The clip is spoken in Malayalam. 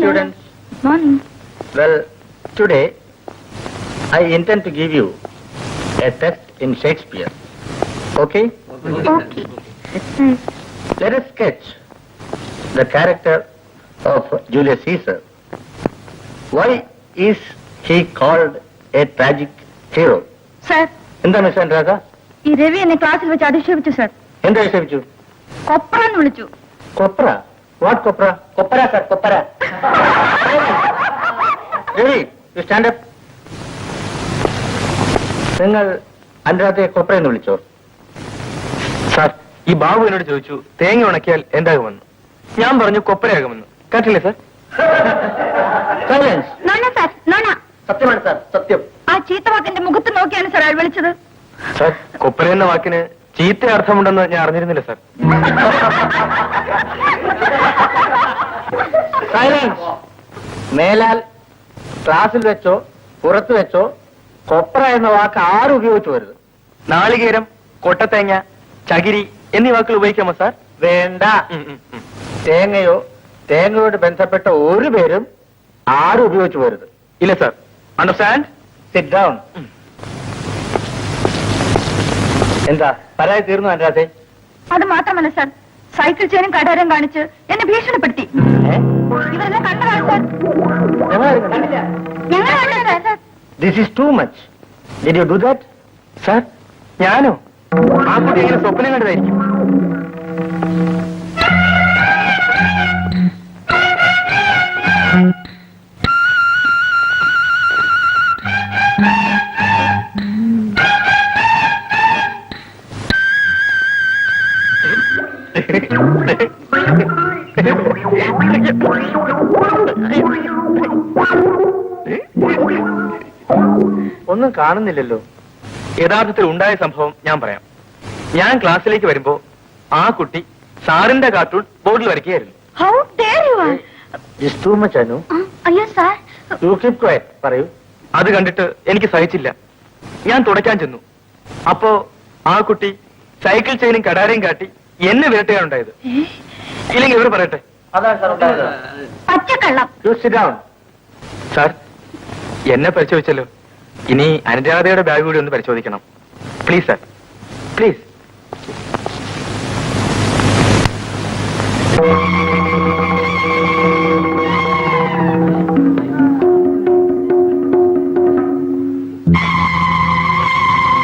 students. Morning. Well, today I intend to give you a test in Shakespeare. Okay? Okay. That's nice. Let us sketch the character of Julius Caesar. Why is he called a tragic hero? Sir, എന്താ മിസ് അനുരാധ? ഈ രവി എന്നെ ക്ലാസ്സിൽ വെച്ച് അധിക്ഷേപിച്ചു സർ. എന്താ വിഷയിച്ചു? കൊപ്രാന്ന് വിളിച്ചു. കൊപ്ര? വാട്ട് കൊപ്ര? കൊപ്പര സർ, കൊപ്പര. Ravi, you stand up. നിങ്ങൾ അനുരാധയെ കൊപ്ര എന്ന് വിളിച്ചോ? സാർ, ഈ ബാബു എന്നോട് ചോദിച്ചു തേങ്ങ ഉണക്കിയാൽ എന്താകുമെന്ന്. ഞാൻ പറഞ്ഞു കൊപ്പരയാകുമെന്ന്. കേട്ടില്ലേ സാർ? സൈലൻസ്. നോണ സർ, നോണ. സത്യമാണ് സാർ, സത്യം. ആ ചീത്ത വാക്കിന്റെ മുഖത്ത് നോക്കിയാണ് സർ അയാൾ വിളിച്ചത്. സാർ, കൊപ്പര എന്ന വാക്കിന് ചീത്ത അർത്ഥമുണ്ടെന്ന് ഞാൻ അറിഞ്ഞിരുന്നില്ല സാർ. സൈലൻസ്. മേലാൽ ക്ലാസ്സിൽ വെച്ചോ പുറത്ത് വെച്ചോ കൊപ്ര എന്ന വാക്ക് ആരും ഉപയോഗിച്ചു വരുത്. നാളികേരം, കൊട്ടത്തേങ്ങ, ചകിരി എന്നീ വാക്കുകൾ ഉപയോഗിക്കാമോ സാർ? വേണ്ട. തേങ്ങയോ തേങ്ങയോട് ബന്ധപ്പെട്ട ഒരു പേരും ആരും ഉപയോഗിച്ചു വരുത്. ഇല്ല സാർ. അണ്ടർസ്റ്റാൻഡ്? Sit down. എന്താ പരാതി തീർന്നു അനുരാധേ? അത് മാത്രമല്ല സർ, സൈക്കിൾ ചെയിനും കടാരം കാണിച്ച് എന്നെ ഭീഷണിപ്പെടുത്തി. ഇവരെല്ലാം കണ്ടതാണ് സർ. ഞങ്ങൾ കണ്ടില്ല sir. This is too much. Did you do that? Sir, ഞാനോ? ആ കുട്ടി എങ്ങനെ സ്വപ്നം കണ്ടതായിരിക്കും? ഒന്നും കാണുന്നില്ലല്ലോ. യഥാർത്ഥത്തിൽ ഉണ്ടായ സംഭവം ഞാൻ പറയാം. ഞാൻ ക്ലാസ്സിലേക്ക് വരുമ്പോ ആ കുട്ടി സാറിന്റെ കാർട്ടൂൺ ബോർഡിൽ വരയ്ക്കുകയായിരുന്നു. How dare you? It's too much, Anu. അയ്യോ സാർ. You keep quiet. പറയൂ. അത് കണ്ടിട്ട് എനിക്ക് സഹിച്ചില്ല. ഞാൻ തുടയ്ക്കാൻ ചെന്നു. അപ്പോ ആ കുട്ടി സൈക്കിൾ ചെയിനും കടാരയും കാട്ടി എന്നെ വേട്ടയാണുണ്ടായത്. ഇല്ലെങ്കിൽ ഇവർ പറയട്ടെ. അതാണ് സാർ ഉണ്ടായത്. പച്ചക്കള്ളം. You sit down. സാർ, എന്നെ പരിശോധിച്ചല്ലോ. ഇനി അനുരാധയുടെ ബാഗ് കൂടി ഒന്ന് പരിശോധിക്കണം. Please sir, please.